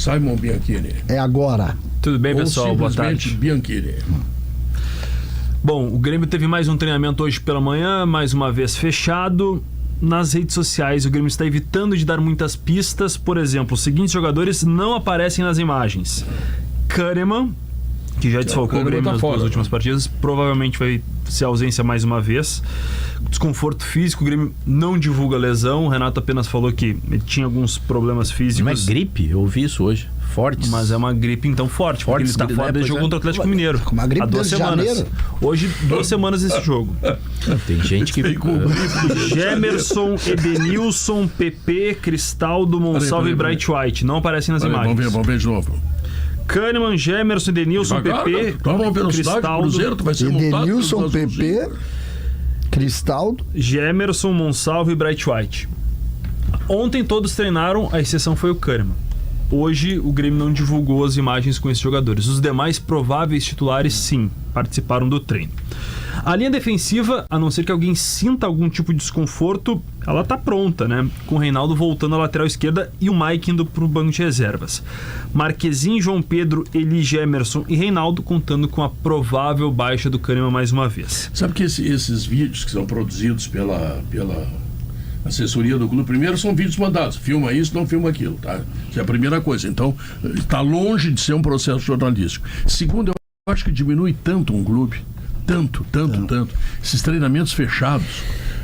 Simon Bianchini. É agora. Tudo bem, Ou pessoal? Boa tarde. Bianchini. Bom, o Grêmio teve mais um treinamento hoje pela manhã, mais uma vez fechado. Nas redes sociais, o Grêmio está evitando de dar muitas pistas. Por exemplo, os seguintes jogadores não aparecem nas imagens. Kahneman, que já desfalcou o Grêmio nas duas últimas partidas, provavelmente vai ser ausência mais uma vez. Desconforto físico, o Grêmio não divulga lesão. O Renato apenas falou que ele tinha alguns problemas físicos. Não é gripe? Eu ouvi isso hoje. Forte. Mas é uma gripe então forte, porque ele está fora desse jogo contra o Atlético Mineiro. Uma gripe há 2 semanas. Janeiro. Hoje, 2 semanas esse jogo. Tem gente que... Gemerson, Edenilson, PP, Cristaldo, Monsalvo e Bright White. Não aparecem nas imagens. Vamos ver de novo. Kahneman, Gemerson, Edenilson, PP, Cristaldo, Edenilson, PP, Cristaldo, Gemerson, Monsalvo e Bright White. Ontem todos treinaram, a exceção foi o Kahneman. Hoje o Grêmio não divulgou as imagens com esses jogadores. Os demais prováveis titulares, sim, participaram do treino. A linha defensiva, a não ser que alguém sinta algum tipo de desconforto, ela tá pronta, né? Com o Reinaldo voltando à lateral esquerda e o Mike indo pro banco de reservas. Marquezinho, João Pedro, Eli, Gemerson e Reinaldo contando com a provável baixa do Kahneman mais uma vez. Sabe que esses vídeos que são produzidos pela assessoria do clube, primeiro são vídeos mandados, filma isso, não filma aquilo, tá? Isso é a primeira coisa. Então, está longe de ser um processo jornalístico. Segundo, eu acho que diminui tanto um clube, tanto, esses treinamentos fechados,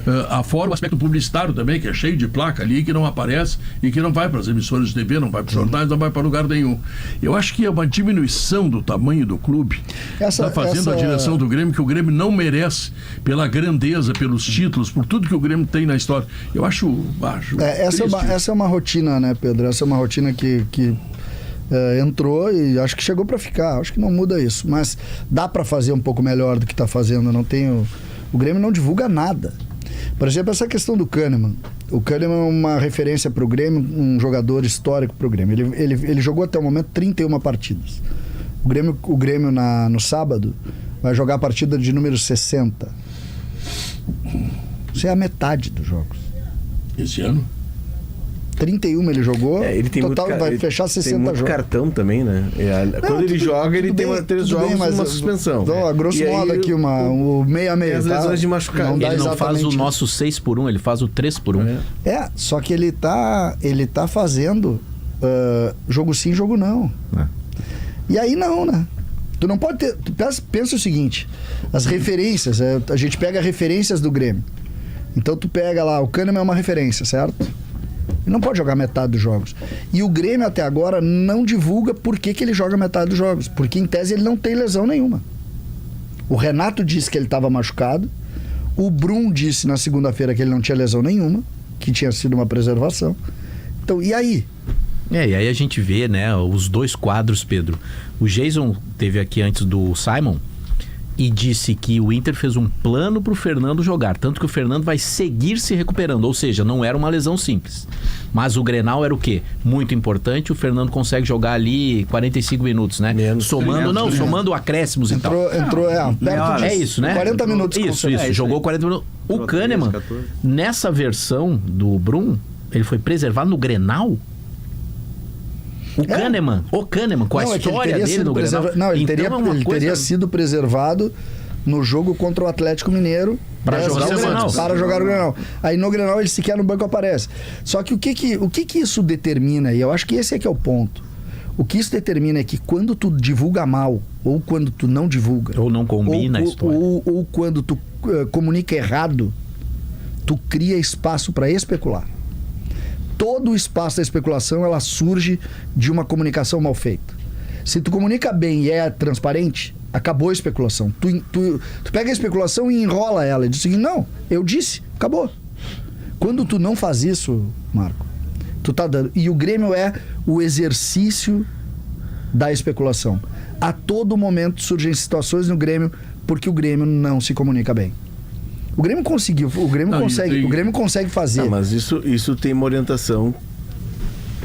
o aspecto publicitário também, que é cheio de placa ali, que não aparece e que não vai para as emissoras de TV, não vai para os jornais, não vai para lugar nenhum. Eu acho que é uma diminuição do tamanho do clube, está fazendo a direção do Grêmio, que o Grêmio não merece, pela grandeza, pelos títulos, por tudo que o Grêmio tem na história. Eu acho baixo. Essa é uma rotina, né, Pedro? Essa é uma rotina que entrou e acho que chegou para ficar. Acho que não muda isso, mas dá para fazer um pouco melhor do que está fazendo. O Grêmio não divulga nada. Por exemplo, essa questão do Kahneman. O Kahneman é uma referência para o Grêmio, um jogador histórico para o Grêmio. Ele jogou até o momento 31 partidas. O Grêmio no sábado vai jogar a partida de número 60. Isso é a metade dos jogos. Esse ano? 31 ele jogou, ele tem total muito, vai fechar 60 jogos. Tem muito cartão também, né? Quando ele joga, ele tem 3 jogos e uma suspensão. Então, a grosso modo aqui, o meia-meia. As lesões de machucar. Ele não faz o nosso 6x1, ele faz o 3x1. Só que ele tá fazendo jogo sim, jogo não. E aí não, né? Tu não pode ter... Pensa o seguinte, as referências, a gente pega referências do Grêmio. Então tu pega lá, o Kahneman é uma referência, certo? Ele não pode jogar metade dos jogos. E o Grêmio até agora não divulga por que ele joga metade dos jogos. Porque em tese ele não tem lesão nenhuma. O Renato disse que ele estava machucado. O Brum disse na segunda-feira que ele não tinha lesão nenhuma, que tinha sido uma preservação. Então, e aí? E aí a gente vê, né, os 2 quadros, Pedro. O Jason teve aqui antes do Simon e disse que o Inter fez um plano para o Fernando jogar, tanto que o Fernando vai seguir se recuperando, ou seja, não era uma lesão simples. Mas o Grenal era o quê? Muito importante, o Fernando consegue jogar ali 45 minutos, né? Somando acréscimos e tal. Entrou perto de isso, né? 40 minutos. Isso, jogou 40 minutos. O Kahneman, nessa versão do Brum, ele foi preservado no Grenal? O Kahneman, com a história dele no Grenal. Não, ele teria sido preservado no jogo contra o Atlético Mineiro para jogar o Grenal. Aí no Grenal ele sequer no banco aparece. Só que o que isso determina? E eu acho que esse é que é o ponto. O que isso determina é que quando tu divulga mal, ou quando tu não divulga, ou não combina a história, ou quando tu comunica errado, tu cria espaço para especular. Todo o espaço da especulação, ela surge de uma comunicação mal feita. Se tu comunica bem e é transparente, acabou a especulação. Tu pega a especulação e enrola ela e diz o seguinte, não, eu disse, acabou. Quando tu não faz isso, Marco, tu tá dando... E o Grêmio é o exercício da especulação. A todo momento surgem situações no Grêmio porque o Grêmio não se comunica bem. O Grêmio consegue fazer. Mas isso tem uma orientação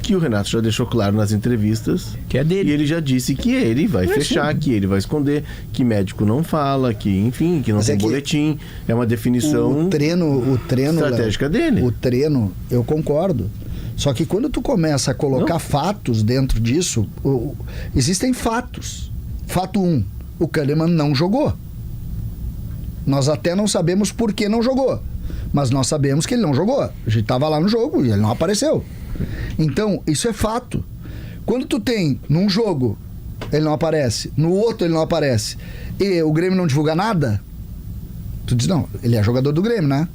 que o Renato já deixou claro nas entrevistas, que é dele. E ele já disse que ele vai fechar, que ele vai esconder, que médico não fala, que enfim, que não tem boletim. É uma definição o treino estratégica dele. O treino, eu concordo. Só que quando tu começa a colocar fatos dentro disso, existem fatos. Fato 1, o Kahneman não jogou. Nós até não sabemos por que não jogou, mas nós sabemos que ele não jogou. A gente estava lá no jogo e ele não apareceu. Então, isso é fato. Quando tu tem, num jogo, ele não aparece, no outro ele não aparece, e o Grêmio não divulga nada, tu diz, não, ele é jogador do Grêmio, né?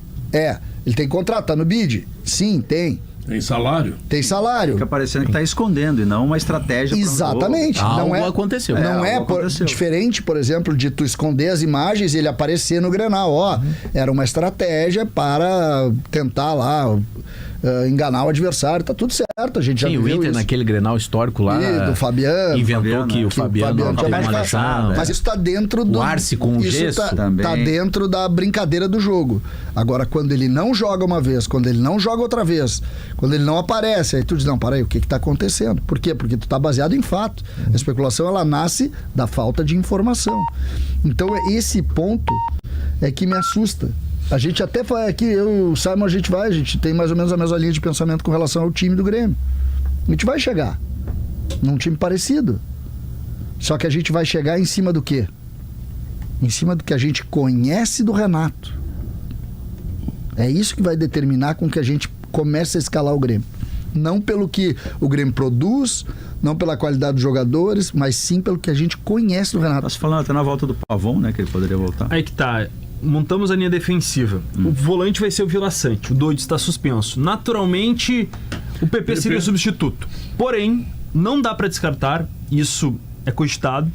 Ele tem contrato, tá no bid? Sim, tem. Tem salário? Tem salário. Fica parecendo que tá escondendo e não uma estratégia. Exatamente. Algo aconteceu. Não aconteceu. Diferente, por exemplo, de tu esconder as imagens e ele aparecer no Grenal. Era uma estratégia para tentar lá enganar o adversário. Tá tudo certo, a gente já viu o Inter isso. naquele Grenal histórico lá Do Fabiano. inventou que o Fabiano teve uma lesão. Mas isso tá dentro do... O Arce com o gesso também. Tá dentro da brincadeira do jogo. Agora, quando ele não joga uma vez, quando ele não joga outra vez, quando ele não aparece, aí tu diz, não, para aí, o que tá acontecendo? Por quê? Porque tu tá baseado em fato. A especulação, ela nasce da falta de informação. Então, esse ponto é que me assusta. A gente até vai aqui, eu e o Simon, a gente tem mais ou menos a mesma linha de pensamento com relação ao time do Grêmio. A gente vai chegar num time parecido. Só que a gente vai chegar em cima do quê? Em cima do que a gente conhece do Renato. É isso que vai determinar com que a gente comece a escalar o Grêmio. Não pelo que o Grêmio produz, não pela qualidade dos jogadores, mas sim pelo que a gente conhece do Renato. Tá se falando até na volta do Pavon, né? Que ele poderia voltar. Aí que tá. Montamos a linha defensiva. O volante vai ser o Vila Sante. O Dodge está suspenso. Naturalmente, o PP seria o substituto. Porém, não dá para descartar, isso é cogitado,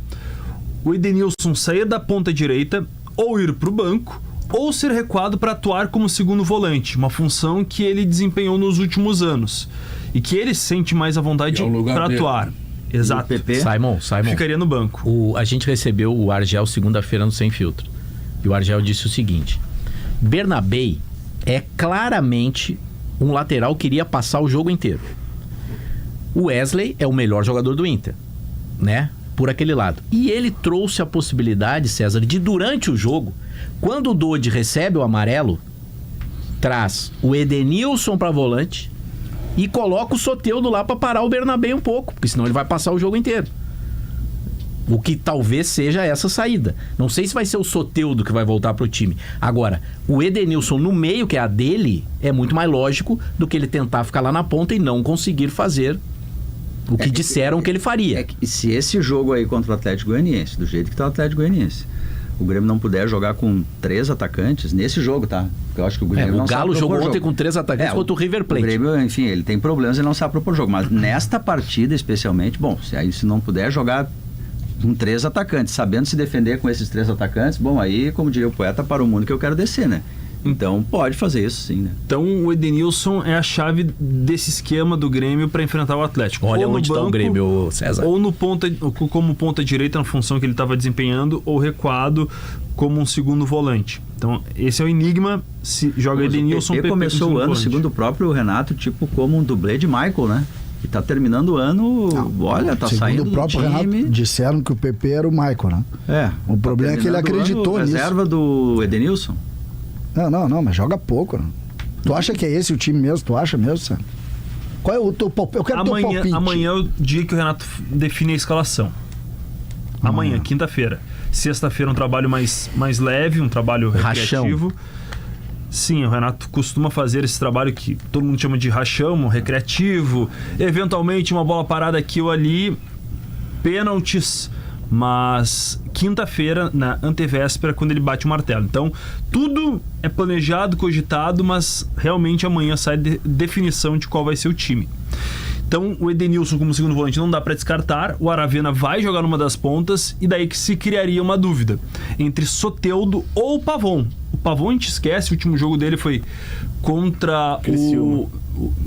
o Edenilson sair da ponta direita ou ir para o banco ou ser recuado para atuar como segundo volante, uma função que ele desempenhou nos últimos anos e que ele sente mais à vontade para atuar. Exato. O PP Simon. Ficaria no banco. A gente recebeu o Argel segunda-feira no Sem Filtro. E o Argel disse o seguinte: Bernabei é claramente um lateral que iria passar o jogo inteiro. O Wesley é o melhor jogador do Inter, né? Por aquele lado. E ele trouxe a possibilidade, César, de durante o jogo, quando o Dodge recebe o amarelo, traz o Edenilson para volante e coloca o Soteldo lá para parar o Bernabei um pouco, porque senão ele vai passar o jogo inteiro. O que talvez seja essa saída. Não sei se vai ser o Soteldo que vai voltar pro time. Agora, o Edenilson no meio, que é a dele, é muito mais lógico do que ele tentar ficar lá na ponta e não conseguir fazer o que disseram que ele faria. Se esse jogo aí contra o Atlético Goianiense, do jeito que tá o Atlético Goianiense, o Grêmio não puder jogar com 3 atacantes, nesse jogo, tá? Eu acho que o Grêmio não o Galo sabe jogou propor ontem jogo. com 3 atacantes contra o River Plate. O Grêmio, enfim, ele tem problemas, ele não sabe propor jogo. Mas nesta partida, especialmente, bom, se não puder jogar com 3 atacantes, sabendo se defender com esses 3 atacantes, bom, aí, como diria o poeta, para o mundo que eu quero descer, né? Então, pode fazer isso sim, né? Então, o Edenilson é a chave desse esquema do Grêmio para enfrentar o Atlético. Olha onde está o Grêmio, César. Ou como ponta direita na função que ele estava desempenhando, ou recuado como um segundo volante. Então, esse é o enigma. Se joga Edenilson, o PP começou o ano, segundo o próprio Renato, tipo como um dublê de Michael, né? Que tá terminando o ano, olha, tá saindo do próprio time. Renato, disseram que o PP era o Michael, né? O problema é que ele acreditou nisso. Reserva do Edenilson? Não, mas joga pouco, né? Tu acha que é esse o time mesmo? Tu acha mesmo, Sam? Qual é o teu palpite? Eu quero teu palpite. Amanhã é o dia que o Renato define a escalação. Amanhã, quinta-feira. Sexta-feira um trabalho mais leve, um trabalho recreativo. Sim, o Renato costuma fazer esse trabalho que todo mundo chama de rachão, recreativo, eventualmente uma bola parada aqui ou ali, pênaltis, mas quinta-feira, na antevéspera, quando ele bate o martelo. Então, tudo é planejado, cogitado, mas realmente amanhã sai definição de qual vai ser o time. Então, o Edenilson como segundo volante não dá para descartar, o Aravena vai jogar numa das pontas e daí que se criaria uma dúvida entre Soteldo ou o Pavon. O Pavon a gente esquece, o último jogo dele foi contra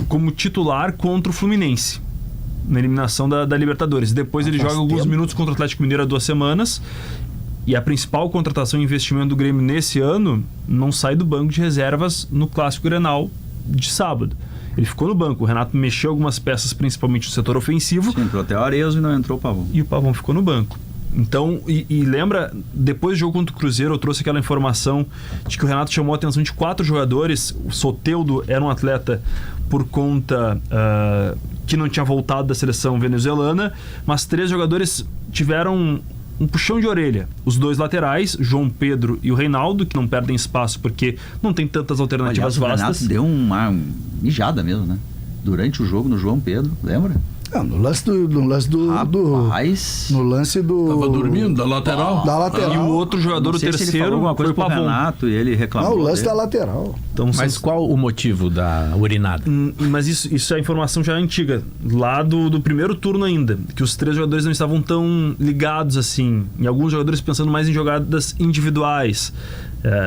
como titular contra o Fluminense, na eliminação da Libertadores. Depois ele joga alguns minutos contra o Atlético Mineiro há 2 semanas e a principal contratação e investimento do Grêmio nesse ano não sai do banco de reservas no Clássico Grenal de sábado. Ele ficou no banco. O Renato mexeu algumas peças, principalmente no setor ofensivo. Sim, entrou até o Arezzo e não entrou o Pavon. E o Pavon ficou no banco. Então, e lembra, depois do jogo contra o Cruzeiro, eu trouxe aquela informação de que o Renato chamou a atenção de 4 jogadores. O Soteldo era um atleta por conta que não tinha voltado da seleção venezuelana, mas 3 jogadores tiveram um puxão de orelha. Os 2 laterais, João Pedro e o Reinaldo, que não perdem espaço porque não tem tantas alternativas Aliás, vastas. O Renato deu uma mijada mesmo, né? Durante o jogo no João Pedro, lembra? No lance do Rapaz, no lance do Tava dormindo, da lateral. da lateral. E o outro jogador, não o sei se ele falou terceiro, alguma foi coisa o pro Pavon. Renato e ele reclamou. Não, o lance dele. da lateral. Então, Mas qual o motivo da urinada? Mas isso é a informação já antiga, lá do primeiro turno ainda, que os 3 jogadores não estavam tão ligados assim, e alguns jogadores pensando mais em jogadas individuais.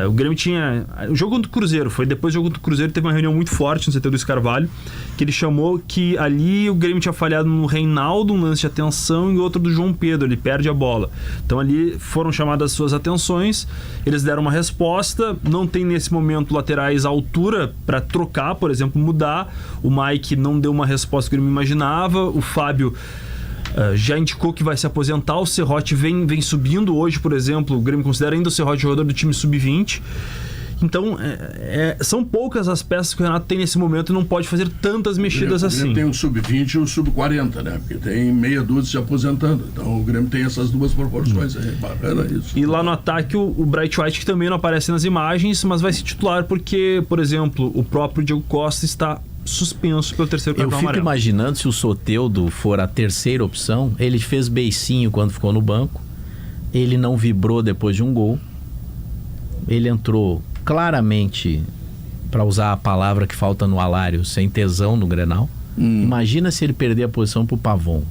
O Grêmio tinha... O jogo contra o Cruzeiro, foi depois do jogo contra o Cruzeiro, teve uma reunião muito forte no CT do Carvalho, que ele chamou que ali o Grêmio tinha falhado no Reinaldo, um lance de atenção, e outro do João Pedro, ele perde a bola. Então ali foram chamadas as suas atenções, eles deram uma resposta, não tem nesse momento laterais à altura para trocar, por exemplo, mudar. O Mike não deu uma resposta que ele me imaginava, o Fábio já indicou que vai se aposentar, o Serrote vem subindo hoje, por exemplo, o Grêmio considera ainda o Serrote jogador do time sub-20. Então, são poucas as peças que o Renato tem nesse momento e não pode fazer tantas mexidas assim. O Grêmio tem o sub-20 e o sub-40, né? Porque tem meia dúzia se aposentando. Então o Grêmio tem essas 2 proporções. É bacana isso. E lá no ataque, o Bright White, que também não aparece nas imagens, mas vai se titular porque, por exemplo, o próprio Diego Costa está suspenso pelo terceiro Eu cartão fico amarelo. imaginando se o Soteldo for a terceira opção, ele fez beicinho quando ficou no banco, ele não vibrou depois de um gol, ele entrou claramente, para usar a palavra que falta no Alário, sem tesão no Grenal. Imagina se ele perder a posição pro Pavon.